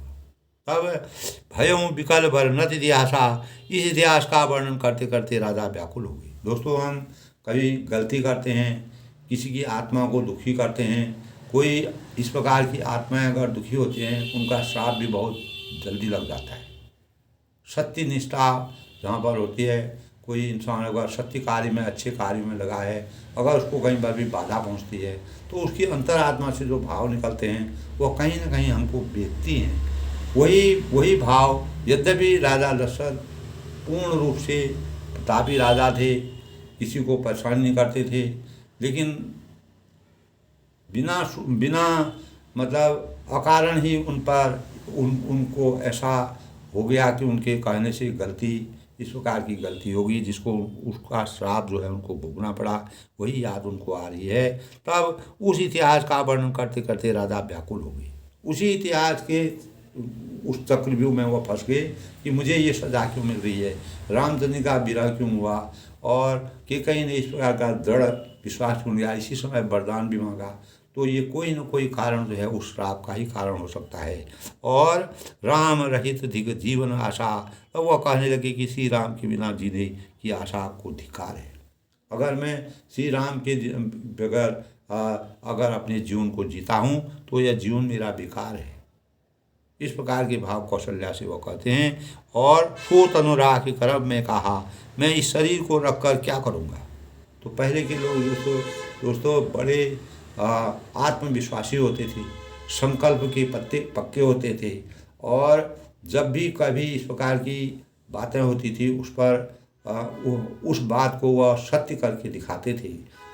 तब भयं विकल वर्णत इतिहासा, इस इतिहास का वर्णन करते करते राजा व्याकुल हो गए। दोस्तों हम कभी गलती करते हैं, किसी की आत्मा को दुखी करते हैं, कोई इस प्रकार की आत्माएं अगर दुखी होती हैं उनका श्राप भी बहुत जल्दी लग जाता है। सत्य निष्ठा जहाँ पर होती है, कोई इंसान अगर सत्य कार्य में, अच्छे कार्य में लगा है, अगर उसको कहीं पर भी बाधा पहुँचती है तो उसकी अंतरात्मा से जो भाव निकलते हैं वो कहीं ना कहीं हमको बेचती हैं। वही भाव, यद्यपि राजा दशरथ पूर्ण रूप से प्रतापी राजा थे, किसी को परेशान नहीं करते थे, लेकिन बिना मतलब अकारण ही उनको ऐसा हो गया कि उनके कहने से गलती, इस प्रकार की गलती होगी जिसको उसका श्राप जो है उनको भोगना पड़ा। वही याद उनको आ रही है। तब उस इतिहास का वर्णन करते करते राजा व्याकुल हो गए। उसी इतिहास के उस चक्रव्यूह में वो फंस गए कि मुझे ये सजा क्यों मिल रही है, रामचंद्र का विरह क्यों हुआ और कहीं ने इस प्रकार का दृढ़ विश्वास क्यों लिया। इसी समय वरदान भी मांगा, तो ये कोई न कोई कारण जो है उस श्राप का ही कारण हो सकता है। और राम रहित धिक जीवन आशा, तो वह कहने लगे कि श्री राम के बिना जीने की आशा को धिक्कार है। अगर मैं श्री राम के बगैर अगर अपने जीवन को जीता हूँ तो यह जीवन मेरा बेकार है। इस प्रकार के भाव कौशल्या से वो कहते हैं। और सो तनुराग करब में कहा, मैं इस शरीर को रखकर क्या करूँगा। तो पहले के लोग दोस्तों बड़े आत्मविश्वासी होते थे, संकल्प के पक्के होते थे, और जब भी कभी इस प्रकार की बातें होती थी उस पर उस बात को वह सत्य करके दिखाते थे।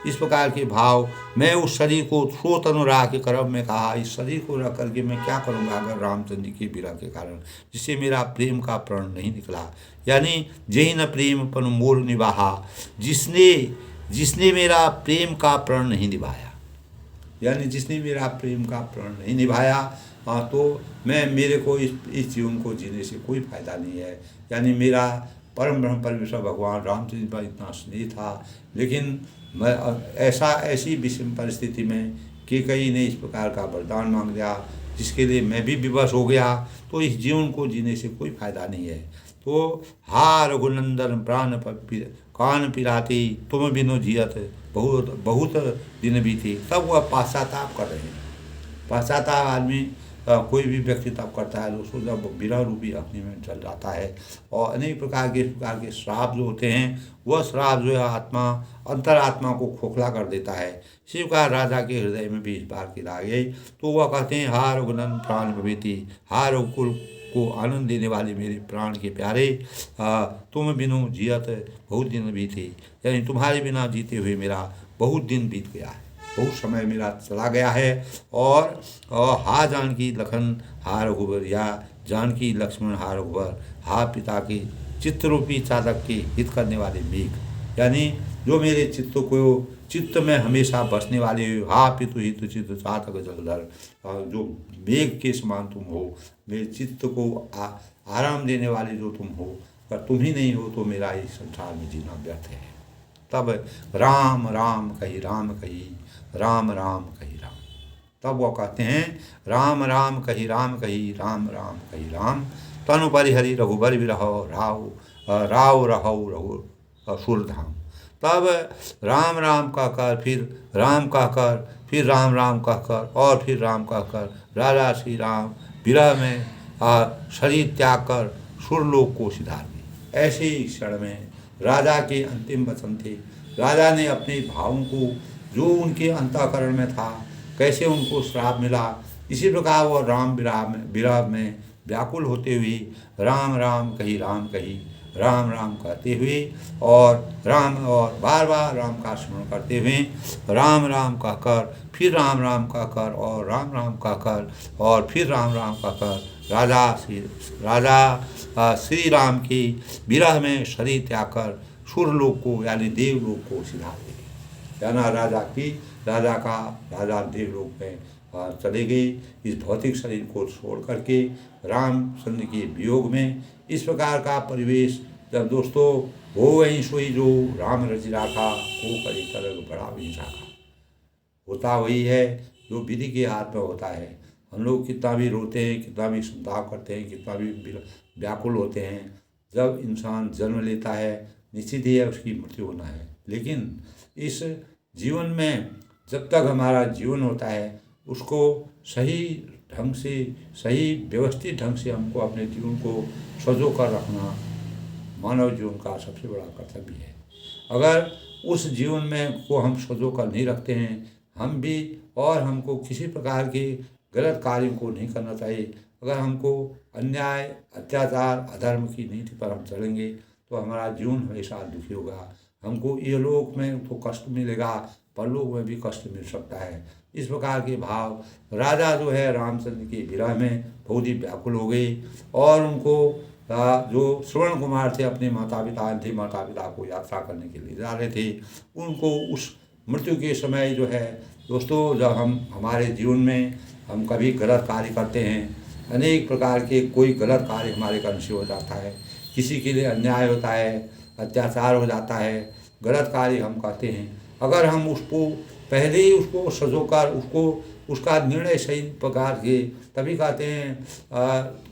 इस प्रकार के भाव, मैं उस शरीर को सो तनुराग के करब में कहा, इस शरीर को रख करके मैं क्या करूँगा अगर रामचंद्र के विरह के कारण जिससे मेरा प्रेम का प्रण नहीं निकला। यानी जही न प्रेम पन मोर निभाहा, जिसने मेरा प्रेम का प्रण नहीं निभाया, यानी जिसने मेरा प्रेम का प्रण नहीं निभाया, तो मेरे को इस जीवन को जीने से कोई फायदा नहीं है। यानी मेरा परम ब्रह्म परमेश्वर भगवान रामचंद्र पर इतना स्नेह था, लेकिन मैं ऐसी विषम परिस्थिति में कैकेयी ने इस प्रकार का वरदान मांग लिया, जिसके लिए मैं भी विवश हो गया, तो इस जीवन को जीने से कोई फायदा नहीं है। तो हा रघुनंदन प्राण कान पिराती, तुम बिनु जियत बहुत बहुत दिन बीती। तब वह पश्चाताप कर रहे हैं। पश्चाताप आदमी कोई भी व्यक्ति तब करता है दोस्तों जब विरह रूपी अग्नि में जल जाता है, और अनेक प्रकार के श्राप जो होते हैं, वह श्राप जो है अंतरात्मा को खोखला कर देता है। इसी प्रकार राजा के हृदय में भी इस बार की आ गई। तो वह कहते हैं, हा रघुनंदन प्राण भवेति, हा रघुकुल को आनंद देने वाले मेरे प्राण के प्यारे, तुम बिनु जियत बहुत दिन बीती, यानी तुम्हारे बिना जीते हुए मेरा बहुत दिन बीत गया है, बहुत समय मेरा चला गया है। और हा जानकी लखन हा रघुबर, या जानकी लक्ष्मण हा रघुबर, हा पिता के चित्तरूपी चातक के हित करने वाले मेघ, यानी जो मेरे चित्त में हमेशा बसने वाले हो, हा पितु हित चित्त चातक जलधर, जो मेघ के समान तुम हो, मेरे चित्त को आराम देने वाले जो तुम हो, अगर तुम ही नहीं हो तो मेरा इस संसार में जीना व्यर्थ है। तब राम राम कही राम कही, राम राम कही राम। तब वो कहते हैं, राम राम कही राम कही, राम राम कही राम, तनु परिहरि रघुबर विरहो, राव रहो रघु सुरधाम। तब राम राम कहकर, फिर राम कहकर, फिर राम राम कहकर, और फिर राम कहकर राजा श्री राम विरह में शरीर त्याग कर सुरलोक को सिधार दी। ऐसे ही क्षण में राजा के अंतिम वचन थे। राजा ने अपने भावों को, जो उनके अंतःकरण में था, कैसे उनको श्राप मिला, इसी प्रकार वो विरह में व्याकुल होते हुए राम राम कही राम राम कहते हुए, और बार बार राम का स्मरण करते हुए, राम राम कहकर, फिर राम राम कहकर, और राम राम कहकर, और फिर राम राम कहकर राजा श्री राम की विरह में शरीर त्याग कर सुरलोक को, यानी देवलोक को सिधार दे। याना राजा देवलोक में चले गए, इस भौतिक शरीर को छोड़ करके रामचंद्र के वियोग में। इस प्रकार का परिवेश जब दोस्तों हो वही सोई जो राम रचि राखा, हो करी तरग बड़ा भी राखा। होता वही है जो विधि के हाथ में होता है। हम लोग कितना भी रोते हैं, कितना भी संताप करते हैं, कितना भी व्याकुल होते हैं, जब इंसान जन्म लेता है निश्चित ही है उसकी मृत्यु होना है। लेकिन इस जीवन में जब तक हमारा जीवन होता है, उसको सही ढंग से, सही व्यवस्थित ढंग से हमको अपने जीवन को सजो कर रखना मानव जीवन का सबसे बड़ा कर्तव्य है। अगर उस जीवन में को हम सजो कर नहीं रखते हैं, हम भी, और हमको किसी प्रकार के गलत कार्यों को नहीं करना चाहिए। अगर हमको अन्याय, अत्याचार, अधर्म की नीति पर हम चलेंगे तो हमारा जीवन हमेशा दुखी होगा। हमको इहलोक में तो कष्ट मिलेगा, परलोक में भी कष्ट मिल सकता है। इस प्रकार के भाव राजा जो है रामचंद्र के विरह में बहुत ही व्याकुल हो गई, और उनको जो श्रवण कुमार थे, अपने माता पिता को यात्रा करने के लिए जा रहे थे, उनको उस मृत्यु के समय जो है दोस्तों, जब हमारे जीवन में हम कभी गलत कार्य करते हैं, अनेक प्रकार के कोई गलत कार्य हमारे करने से हो जाता है, किसी के लिए अन्याय होता है, अत्याचार हो जाता है, गलत कार्य हम करते हैं, अगर हम उसको पहले ही उसको सजोकर उसका निर्णय सही प्रकार से, तभी कहते हैं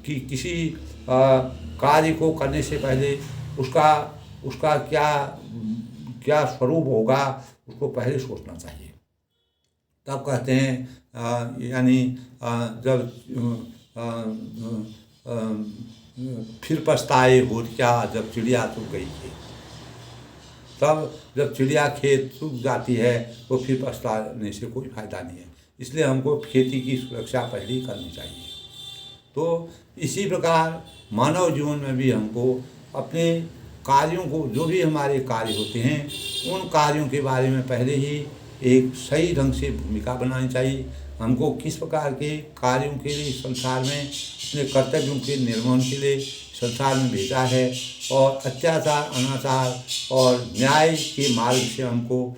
कि किसी कार्य को करने से पहले उसका क्या स्वरूप होगा उसको पहले सोचना चाहिए। तब कहते हैं यानी जब फिर पछताए हो क्या जब चिड़िया चुग गई थी। तब जब चिड़िया खेत सूख जाती है तो फिर पछताने से कोई फायदा नहीं है। इसलिए हमको खेती की सुरक्षा पहले ही करनी चाहिए। तो इसी प्रकार मानव जीवन में भी हमको अपने कार्यों को, जो भी हमारे कार्य होते हैं, उन कार्यों के बारे में पहले ही एक सही ढंग से भूमिका बनानी चाहिए। हमको किस प्रकार के कार्यों के लिए संसार में अपने कर्तव्यों के निर्वहन के लिए संसार में भेजा है, और अत्याचार, अनाचार और न्याय के मार्ग से हमको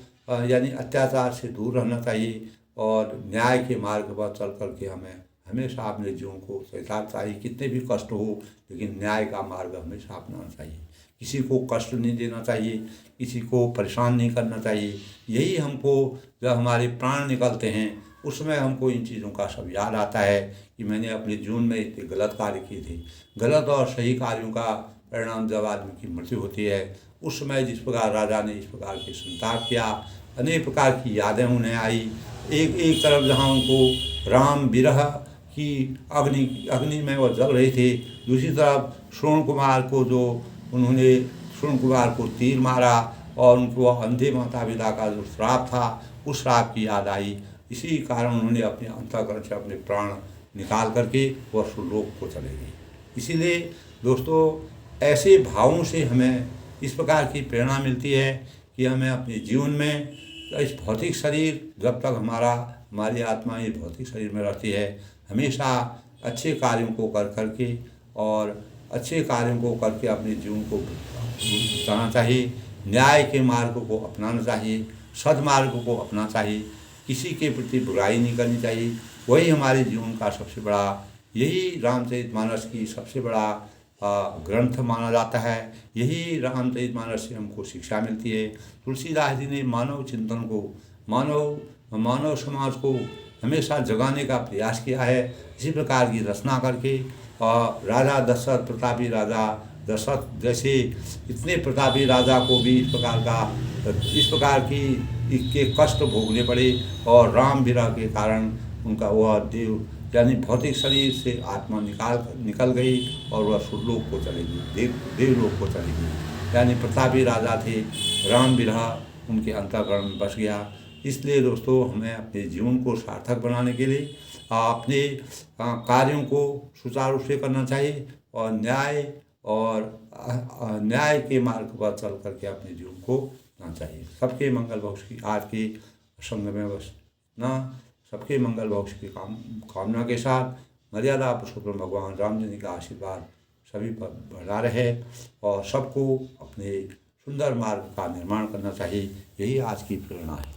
यानी अत्याचार से दूर रहना चाहिए, और न्याय के मार्ग पर चल करके हमें हमेशा अपने जीवन को सहिता चाहिए। कितने भी कष्ट हो, लेकिन न्याय का मार्ग हमेशा अपनाना चाहिए। किसी को कष्ट नहीं देना चाहिए, किसी को परेशान नहीं करना चाहिए। यही हमको जब हमारे प्राण निकलते हैं उस समय हमको इन चीज़ों का सब याद आता है कि मैंने अपने जीवन में इतने गलत कार्य किए थे। गलत और सही कार्यों का परिणाम जब आदमी की मृत्यु होती है, उस समय जिस प्रकार राजा ने इस प्रकार के संताप किया, अनेक प्रकार की यादें उन्हें आई। एक एक तरफ जहाँ उनको राम विरह की अग्नि में वो जल रहे थे, दूसरी तरफ श्रवण कुमार को जो उन्होंने श्रवण कुमार को तीर मारा और उनको अंधे माता पिता का जो श्राप था, उस श्राप की याद आई। इसी कारण उन्होंने अपने अंतःकरण से अपने प्राण निकाल करके वह सुरलोक को चले गए। इसीलिए दोस्तों, ऐसे भावों से हमें इस प्रकार की प्रेरणा मिलती है कि हमें अपने जीवन में इस भौतिक शरीर, जब तक हमारी आत्मा इस भौतिक शरीर में रहती है, हमेशा अच्छे कार्यों को कर करके और अच्छे कार्यों को करके अपने जीवन को बिताना चाहिए। न्याय के मार्ग को अपनाना चाहिए, सद्मार्ग को अपनाना चाहिए, किसी के प्रति बुराई नहीं करनी चाहिए। वही हमारे जीवन का सबसे बड़ा, यही रामचरितमानस की सबसे बड़ा ग्रंथ माना जाता है। यही रामचरितमानस से हमको शिक्षा मिलती है। तुलसीदास जी ने मानव चिंतन को, मानव समाज को हमेशा जगाने का प्रयास किया है। इसी प्रकार की रचना करके राजा दशरथ, प्रतापी राजा दशरथ जैसे इतने प्रतापी राजा को भी इस प्रकार के कष्ट भोगने पड़े और राम विरह के कारण उनका वह देव यानी भौतिक शरीर से आत्मा निकल गई और वह सुरलोक को चलेगी, देवलोक को चलेगी। यानी प्रतापी राजा थे, राम विरह उनके अंतःकरण में बस गया। इसलिए दोस्तों, हमें अपने जीवन को सार्थक बनाने के लिए अपने कार्यों को सुचारू रूप से करना चाहिए और न्याय के मार्ग पर चल करके अपने जीवन को जीना चाहिए। सबके मंगल भविष्य की आज के प्रसंग में बस ना, सबके मंगल भविष्य की कामना के साथ मर्यादा पुरुषोत्तम भगवान राम जी का आशीर्वाद सभी पर बना रहे और सबको अपने सुंदर मार्ग का निर्माण करना चाहिए। यही आज की प्रेरणा है।